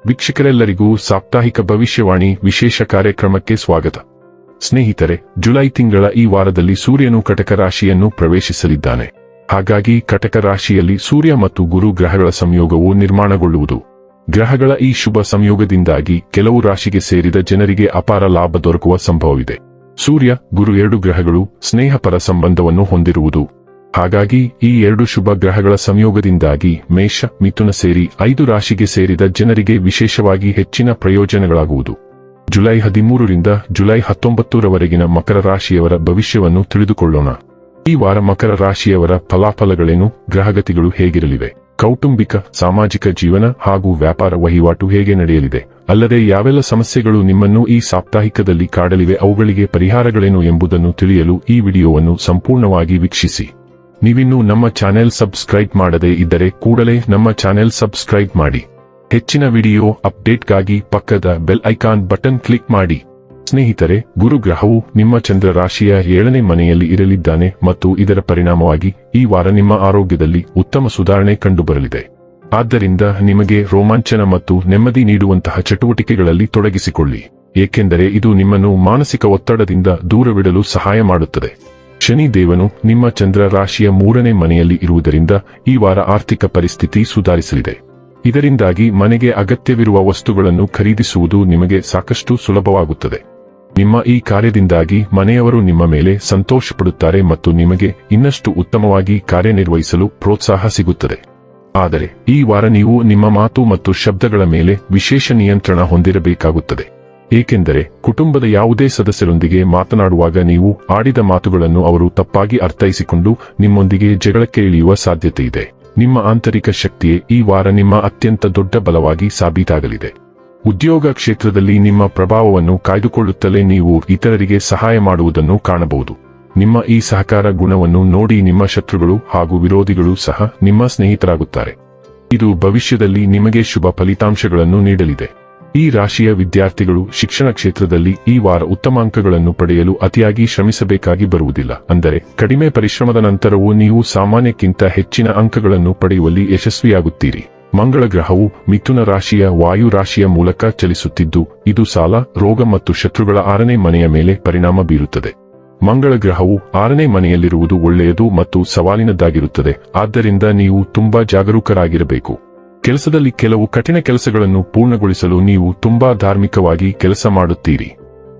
ವೀಕ್ಷಕರೆಲ್ಲರಿಗೂ ಸಾಪ್ತಾಹಿಕ ಭವಿಷ್ಯವಾಣಿ ವಿಶೇಷ ಕಾರ್ಯಕ್ರಮಕ್ಕೆ ಸ್ವಾಗತ. ಸ್ನೇಹಿತರೆ, ಜುಲೈ ತಿಂಗಳ ಈ ವಾರದಲ್ಲಿ ಸೂರ್ಯನು ಕಟಕ ರಾಶಿಯನ್ನು ಪ್ರವೇಶಿಸಲಿದ್ದಾನೆ. ಹಾಗಾಗಿ ಕಟಕ ರಾಶಿಯಲ್ಲಿ ಸೂರ್ಯ ಮತ್ತು ಗುರು ಗ್ರಹಗಳ ಸಂಯೋಗವು ನಿರ್ಮಾಣಗೊಳ್ಳುವುದು. ಗ್ರಹಗಳ ಈ ಶುಭ ಸಂಯೋಗದಿಂದಾಗಿ ಕೆಲವು ರಾಶಿಗೆ ಸೇರಿದ ಜನರಿಗೆ ಅಪಾರ ಲಾಭ ದೊರಕುವ ಸಂಭವವಿದೆ. ಸೂರ್ಯ, ಗುರು ಎರಡು ಗ್ರಹಗಳು ಸ್ನೇಹಪರ ಸಂಬಂಧವನ್ನು ಹೊಂದಿರುವುದು. ಹಾಗಾಗಿ ಈ ಎರಡು ಶುಭ ಗ್ರಹಗಳ ಸಂಯೋಗದಿಂದಾಗಿ ಮೇಷ, ಮಿಥುನ ಸೇರಿ 5 ರಾಶಿಗೆ ಸೇರಿದ ಜನರಿಗೆ ವಿಶೇಷವಾಗಿ ಹೆಚ್ಚಿನ ಪ್ರಯೋಜನಗಳಾಗುವುದು. ಜುಲೈ 13ರಿಂದ ಜುಲೈ 19ರವರೆಗಿನ ಮಕರ ರಾಶಿಯವರ ಭವಿಷ್ಯವನ್ನು ತಿಳಿದುಕೊಳ್ಳೋಣ. ಈ ವಾರ ಮಕರ ರಾಶಿಯವರ ಫಲಾಫಲಗಳೇನು, ಗ್ರಹಗತಿಗಳು ಹೇಗಿರಲಿವೆ, ಕೌಟುಂಬಿಕ, ಸಾಮಾಜಿಕ ಜೀವನ ಹಾಗೂ ವ್ಯಾಪಾರ ವಹಿವಾಟು ಹೇಗೆ ನಡೆಯಲಿದೆ, ಅಲ್ಲದೆ ಯಾವೆಲ್ಲ ಸಮಸ್ಯೆಗಳು ನಿಮ್ಮನ್ನು ಈ ಸಾಪ್ತಾಹಿಕದಲ್ಲಿ ಕಾಡಲಿವೆ, ಅವುಗಳಿಗೆ ಪರಿಹಾರಗಳೇನು ಎಂಬುದನ್ನು ತಿಳಿಯಲು ಈ ವಿಡಿಯೋವನ್ನು ಸಂಪೂರ್ಣವಾಗಿ ವೀಕ್ಷಿಸಿ. ನೀವಿನ್ನೂ ನಮ್ಮ ಚಾನೆಲ್ ಸಬ್ಸ್ಕ್ರೈಬ್ ಮಾಡದೇ ಇದ್ದರೆ ಕೂಡಲೇ ನಮ್ಮ ಚಾನೆಲ್ ಸಬ್ಸ್ಕ್ರೈಬ್ ಮಾಡಿ. ಹೆಚ್ಚಿನ ವಿಡಿಯೋ ಅಪ್ಡೇಟ್ಗಾಗಿ ಪಕ್ಕದ ಬೆಲ್ ಐಕಾನ್ ಬಟನ್ ಕ್ಲಿಕ್ ಮಾಡಿ. ಸ್ನೇಹಿತರೆ, ಗುರುಗ್ರಹವು ನಿಮ್ಮ ಚಂದ್ರ ರಾಶಿಯ 7ನೇ ಮನೆಯಲ್ಲಿ ಇರಲಿದ್ದಾನೆ ಮತ್ತು ಇದರ ಪರಿಣಾಮವಾಗಿ ಈ ವಾರ ನಿಮ್ಮ ಆರೋಗ್ಯದಲ್ಲಿ ಉತ್ತಮ ಸುಧಾರಣೆ ಕಂಡುಬರಲಿದೆ. ಆದ್ದರಿಂದ ನಿಮಗೆ ರೋಮಾಂಚನ ಮತ್ತು ನೆಮ್ಮದಿ ನೀಡುವಂತಹ ಚಟುವಟಿಕೆಗಳಲ್ಲಿ ತೊಡಗಿಸಿಕೊಳ್ಳಿ, ಏಕೆಂದರೆ ಇದು ನಿಮ್ಮನ್ನು ಮಾನಸಿಕ ಒತ್ತಡದಿಂದ ದೂರವಿಡಲು ಸಹಾಯ ಮಾಡುತ್ತದೆ. ಶನಿ ದೇವನು ನಿಮ್ಮ ಚಂದ್ರ ರಾಶಿಯ 3ನೇ ಮನೆಯಲ್ಲಿ ಇರುವುದರಿಂದ ಈ ವಾರ ಆರ್ಥಿಕ ಪರಿಸ್ಥಿತಿ ಸುಧಾರಿಸಲಿದೆ. ಇದರಿಂದಾಗಿ ಮನೆಗೆ ಅಗತ್ಯವಿರುವ ವಸ್ತುಗಳನ್ನು ಖರೀದಿಸುವುದು ನಿಮಗೆ ಸಾಕಷ್ಟು ಸುಲಭವಾಗುತ್ತದೆ. ನಿಮ್ಮ ಈ ಕಾರ್ಯದಿಂದಾಗಿ ಮನೆಯವರು ನಿಮ್ಮ ಮೇಲೆ ಸಂತೋಷಪಡುತ್ತಾರೆ ಮತ್ತು ನಿಮಗೆ ಇನ್ನಷ್ಟು ಉತ್ತಮವಾಗಿ ಕಾರ್ಯನಿರ್ವಹಿಸಲು ಪ್ರೋತ್ಸಾಹ ಸಿಗುತ್ತದೆ. ಆದರೆ ಈ ವಾರ ನೀವು ನಿಮ್ಮ ಮಾತು ಮತ್ತು ಶಬ್ದಗಳ ಮೇಲೆ ವಿಶೇಷ ನಿಯಂತ್ರಣ ಹೊಂದಿರಬೇಕಾಗುತ್ತದೆ. ಏಕೆಂದರೆ ಕುಟುಂಬದ ಯಾವುದೇ ಸದಸ್ಯರೊಂದಿಗೆ ಮಾತನಾಡುವಾಗ ನೀವು ಆಡಿದ ಮಾತುಗಳನ್ನು ಅವರು ತಪ್ಪಾಗಿ ಅರ್ಥೈಸಿಕೊಂಡು ನಿಮ್ಮೊಂದಿಗೆ ಜಗಳಕ್ಕೆ ಇಳಿಯುವ ಸಾಧ್ಯತೆಯಿದೆ. ನಿಮ್ಮ ಆಂತರಿಕ ಶಕ್ತಿಯೇ ಈ ವಾರ ನಿಮ್ಮ ಅತ್ಯಂತ ದೊಡ್ಡ ಬಲವಾಗಿ ಸಾಬೀತಾಗಲಿದೆ. ಉದ್ಯೋಗ ಕ್ಷೇತ್ರದಲ್ಲಿ ನಿಮ್ಮ ಪ್ರಭಾವವನ್ನು ಕಾಯ್ದುಕೊಳ್ಳುತ್ತಲೇ ನೀವು ಇತರರಿಗೆ ಸಹಾಯ ಮಾಡುವುದನ್ನು ಕಾಣಬಹುದು. ನಿಮ್ಮ ಈ ಸಹಕಾರ ಗುಣವನ್ನು ನೋಡಿ ನಿಮ್ಮ ಶತ್ರುಗಳು ಹಾಗೂ ವಿರೋಧಿಗಳು ಸಹ ನಿಮ್ಮ ಸ್ನೇಹಿತರಾಗುತ್ತಾರೆ. ಇದು ಭವಿಷ್ಯದಲ್ಲಿ ನಿಮಗೆ ಶುಭ ಫಲಿತಾಂಶಗಳನ್ನು ನೀಡಲಿದೆ. ಈ ರಾಶಿಯ ವಿದ್ಯಾರ್ಥಿಗಳು ಶಿಕ್ಷಣ ಕ್ಷೇತ್ರದಲ್ಲಿ ಈ ವಾರ ಉತ್ತಮ ಅಂಕಗಳನ್ನು ಪಡೆಯಲು ಅತಿಯಾಗಿ ಶ್ರಮಿಸಬೇಕಾಗಿ ಬರುವುದಿಲ್ಲ. ಅಂದರೆ ಕಡಿಮೆ ಪರಿಶ್ರಮದ ನಂತರವೂ ನೀವು ಸಾಮಾನ್ಯಕ್ಕಿಂತ ಹೆಚ್ಚಿನ ಅಂಕಗಳನ್ನು ಪಡೆಯುವಲ್ಲಿ ಯಶಸ್ವಿಯಾಗುತ್ತೀರಿ. ಮಂಗಳ ಗ್ರಹವು ಮಿಥುನ ರಾಶಿಯ ವಾಯು ರಾಶಿಯ ಮೂಲಕ ಚಲಿಸುತ್ತಿದ್ದು, ಇದು ಸಾಲ, ರೋಗ ಮತ್ತು ಶತ್ರುಗಳ 6ನೇ ಮನೆಯ ಮೇಲೆ ಪರಿಣಾಮ ಬೀರುತ್ತದೆ. ಮಂಗಳ ಗ್ರಹವು 6ನೇ ಮನೆಯಲ್ಲಿರುವುದು ಒಳ್ಳೆಯದು ಮತ್ತು ಸವಾಲಿನದ್ದಾಗಿರುತ್ತದೆ. ಆದ್ದರಿಂದ ನೀವು ತುಂಬಾ ಜಾಗರೂಕರಾಗಿರಬೇಕು. ಕೆಲಸದಲ್ಲಿ ಕೆಲವು ಕಠಿಣ ಕೆಲಸಗಳನ್ನು ಪೂರ್ಣಗೊಳಿಸಲು ನೀವು ತುಂಬಾ ಧಾರ್ಮಿಕವಾಗಿ ಕೆಲಸ ಮಾಡುತ್ತೀರಿ.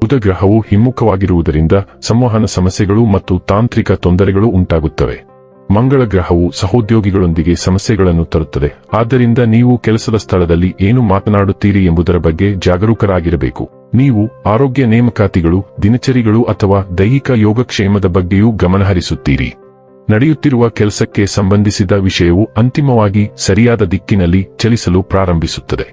ಬುಧ ಗ್ರಹವು ಹಿಮ್ಮುಖವಾಗಿರುವುದರಿಂದ ಸಂವಹನ ಸಮಸ್ಯೆಗಳು ಮತ್ತು ತಾಂತ್ರಿಕ ತೊಂದರೆಗಳು ಉಂಟಾಗುತ್ತವೆ. ಮಂಗಳ ಗ್ರಹವು ಸಹೋದ್ಯೋಗಿಗಳೊಂದಿಗೆ ಸಮಸ್ಯೆಗಳನ್ನು ತರುತ್ತದೆ. ಆದ್ದರಿಂದ ನೀವು ಕೆಲಸದ ಸ್ಥಳದಲ್ಲಿ ಏನು ಮಾತನಾಡುತ್ತೀರಿ ಎಂಬುದರ ಬಗ್ಗೆ ಜಾಗರೂಕರಾಗಿರಬೇಕು. ನೀವು ಆರೋಗ್ಯ ನೇಮಕಾತಿಗಳು, ದಿನಚರಿಗಳು ಅಥವಾ ದೈಹಿಕ ಯೋಗಕ್ಷೇಮದ ಬಗ್ಗೆಯೂ ಗಮನಹರಿಸುತ್ತೀರಿ. ನಡೆಯುತ್ತಿರುವ ಕೆಲಸಕ್ಕೆ ಸಂಬಂಧಿಸಿದ ವಿಷಯವು ಅಂತಿಮವಾಗಿ ಸರಿಯಾದ ದಿಕ್ಕಿನಲ್ಲಿ ಚಲಿಸಲು ಪ್ರಾರಂಭಿಸುತ್ತದೆ.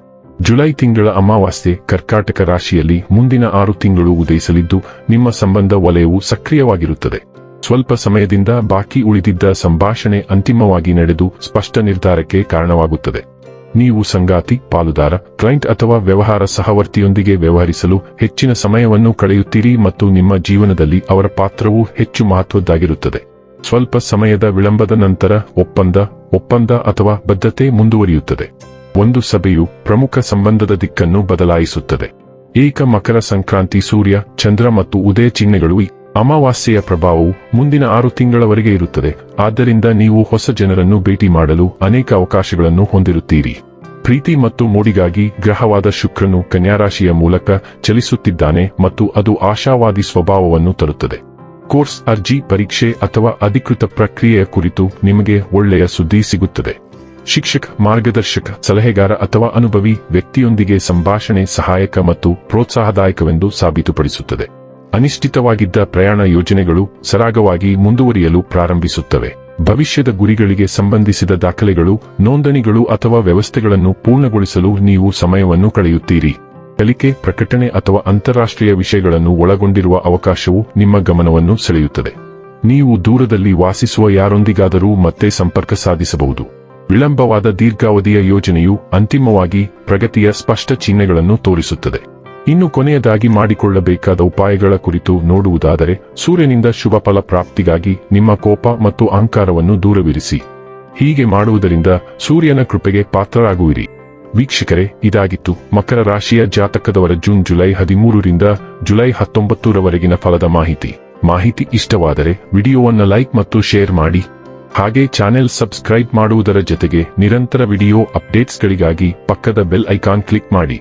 ಜುಲೈ ತಿಂಗಳ ಅಮಾವಾಸ್ಯೆ ಕರ್ಕಾಟಕ ರಾಶಿಯಲ್ಲಿ ಮುಂದಿನ 6 ತಿಂಗಳು ಉದಯಿಸಲಿದ್ದು, ನಿಮ್ಮ ಸಂಬಂಧ ವಲಯವು ಸಕ್ರಿಯವಾಗಿರುತ್ತದೆ. ಸ್ವಲ್ಪ ಸಮಯದಿಂದ ಬಾಕಿ ಉಳಿದಿದ್ದ ಸಂಭಾಷಣೆ ಅಂತಿಮವಾಗಿ ನಡೆದು ಸ್ಪಷ್ಟ ನಿರ್ಧಾರಕ್ಕೆ ಕಾರಣವಾಗುತ್ತದೆ. ನೀವು ಸಂಗಾತಿ, ಪಾಲುದಾರ, ಕ್ಲೈಂಟ್ ಅಥವಾ ವ್ಯವಹಾರ ಸಹವರ್ತಿಯೊಂದಿಗೆ ವ್ಯವಹರಿಸಲು ಹೆಚ್ಚಿನ ಸಮಯವನ್ನು ಕಳೆಯುತ್ತೀರಿ ಮತ್ತು ನಿಮ್ಮ ಜೀವನದಲ್ಲಿ ಅವರ ಪಾತ್ರವು ಹೆಚ್ಚು ಮಹತ್ವದ್ದಾಗಿರುತ್ತದೆ. ಸ್ವಲ್ಪ ಸಮಯದ ವಿಳಂಬದ ನಂತರ ಒಪ್ಪಂದ ಅಥವಾ ಬದ್ಧತೆ ಮುಂದುವರಿಯುತ್ತದೆ. ಒಂದು ಸಭೆಯು ಪ್ರಮುಖ ಸಂಬಂಧದ ದಿಕ್ಕನ್ನು ಬದಲಾಯಿಸುತ್ತದೆ. ಏಕ ಮಕರ ಸಂಕ್ರಾಂತಿ, ಸೂರ್ಯ, ಚಂದ್ರ ಮತ್ತು ಉದಯ ಚಿಹ್ನೆಗಳು ಈ ಅಮಾವಾಸ್ಯೆಯ ಪ್ರಭಾವವು ಮುಂದಿನ 6 ತಿಂಗಳವರೆಗೆ ಇರುತ್ತದೆ. ಆದ್ದರಿಂದ ನೀವು ಹೊಸ ಜನರನ್ನು ಭೇಟಿ ಮಾಡಲು ಅನೇಕ ಅವಕಾಶಗಳನ್ನು ಹೊಂದಿರುತ್ತೀರಿ. ಪ್ರೀತಿ ಮತ್ತು ಮೋಡಿಗಾಗಿ ಗ್ರಹವಾದ ಶುಕ್ರನು ಕನ್ಯಾ ರಾಶಿಯ ಮೂಲಕ ಚಲಿಸುತ್ತಿದ್ದಾನೆ ಮತ್ತು ಅದು ಆಶಾವಾದಿ ಸ್ವಭಾವವನ್ನು ತರುತ್ತದೆ. ಕೋರ್ಸ್, ಅರ್ಜಿ, ಪರೀಕ್ಷೆ ಅಥವಾ ಅಧಿಕೃತ ಪ್ರಕ್ರಿಯೆಯ ಕುರಿತು ನಿಮಗೆ ಒಳ್ಳೆಯ ಸುದ್ದಿ ಸಿಗುತ್ತದೆ. ಶಿಕ್ಷಕ, ಮಾರ್ಗದರ್ಶಕ, ಸಲಹೆಗಾರ ಅಥವಾ ಅನುಭವಿ ವ್ಯಕ್ತಿಯೊಂದಿಗೆ ಸಂಭಾಷಣೆ ಸಹಾಯಕ ಮತ್ತು ಪ್ರೋತ್ಸಾಹದಾಯಕವೆಂದು ಸಾಬೀತುಪಡಿಸುತ್ತದೆ. ಅನಿಶ್ಚಿತವಾಗಿದ್ದ ಪ್ರಯಾಣ ಯೋಜನೆಗಳು ಸರಾಗವಾಗಿ ಮುಂದುವರಿಯಲು ಪ್ರಾರಂಭಿಸುತ್ತವೆ. ಭವಿಷ್ಯದ ಗುರಿಗಳಿಗೆ ಸಂಬಂಧಿಸಿದ ದಾಖಲೆಗಳು, ನೋಂದಣಿಗಳು ಅಥವಾ ವ್ಯವಸ್ಥೆಗಳನ್ನು ಪೂರ್ಣಗೊಳಿಸಲು ನೀವು ಸಮಯವನ್ನು ಕಳೆಯುತ್ತೀರಿ. ಕಲಿಕೆ, ಪ್ರಕಟಣೆ ಅಥವಾ ಅಂತಾರಾಷ್ಟ್ರೀಯ ವಿಷಯಗಳನ್ನು ಒಳಗೊಂಡಿರುವ ಅವಕಾಶವು ನಿಮ್ಮ ಗಮನವನ್ನು ಸೆಳೆಯುತ್ತದೆ. ನೀವು ದೂರದಲ್ಲಿ ವಾಸಿಸುವ ಯಾರೊಂದಿಗಾದರೂ ಮತ್ತೆ ಸಂಪರ್ಕ ಸಾಧಿಸಬಹುದು. ವಿಳಂಬವಾದ ದೀರ್ಘಾವಧಿಯ ಯೋಜನೆಯು ಅಂತಿಮವಾಗಿ ಪ್ರಗತಿಯ ಸ್ಪಷ್ಟ ಚಿಹ್ನೆಗಳನ್ನು ತೋರಿಸುತ್ತದೆ. ಇನ್ನು ಕೊನೆಯದಾಗಿ ಮಾಡಿಕೊಳ್ಳಬೇಕಾದ ಉಪಾಯಗಳ ಕುರಿತು ನೋಡುವುದಾದರೆ, ಸೂರ್ಯನಿಂದ ಶುಭ ಫಲ ಪ್ರಾಪ್ತಿಗಾಗಿ ನಿಮ್ಮ ಕೋಪ ಮತ್ತು ಅಹಂಕಾರವನ್ನು ದೂರವಿರಿಸಿ. ಹೀಗೆ ಮಾಡುವುದರಿಂದ ಸೂರ್ಯನ ಕೃಪೆಗೆ ಪಾತ್ರರಾಗುವಿರಿ. ವೀಕ್ಷಕರೇ, ಇದಾಗಿತ್ತು ಮಕರ ರಾಶಿಯ ಜಾತಕದವರ ಜುಲೈ 13ರಿಂದ ಜುಲೈ 19ರವರೆಗಿನ ಫಲದ ಮಾಹಿತಿ ಇಷ್ಟವಾದರೆ ವಿಡಿಯೋವನ್ನು ಲೈಕ್ ಮತ್ತು ಶೇರ್ ಮಾಡಿ. ಹಾಗೆ ಚಾನೆಲ್ ಸಬ್ಸ್ಕ್ರೈಬ್ ಮಾಡುವುದರ ಜೊತೆಗೆ ನಿರಂತರ ವಿಡಿಯೋ ಅಪ್ಡೇಟ್ಸ್ಗಳಿಗಾಗಿ ಪಕ್ಕದ ಬೆಲ್ ಐಕಾನ್ ಕ್ಲಿಕ್ ಮಾಡಿ.